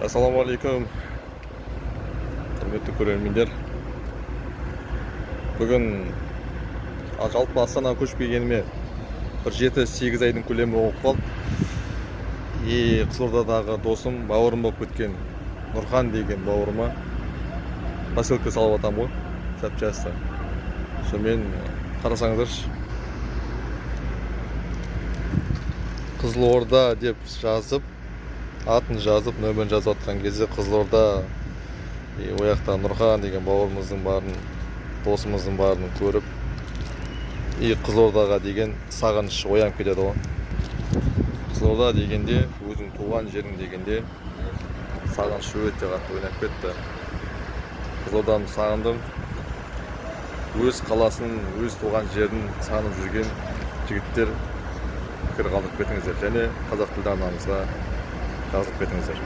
Ассалаумағалейкум, құрметті көрермендер. Бүгін жалпы Астанаға көшіп келгеніме бір 7-8 айдың көлемі болып қалды. Қызылордадағы досым, бауырым болып кеткен Нұрхан деген бауырыма поселке салып атам ғой, запчасты. Сонымен қарасаңыздаршы, Қызылорда деп жазып, атын жазып, нөмірін жазып атқан кезде Қызылорда, ояқта Нұрхан деген бауырымыздың барын, досымыздың барын көріп, Қызылордаға деген сағыныш оянып кетеді ғой. Қызылорда дегенде, өзің туған жерің дегенде сағыныш өте қатты ойнап кетті. Қызылорданы сағындым. Өз қаласын, өз туған жерін сағынып жүрген жігіттер пікір қалдырып кетіңіздер, және қазақ тілді арнамызға жазып кетіңіздер.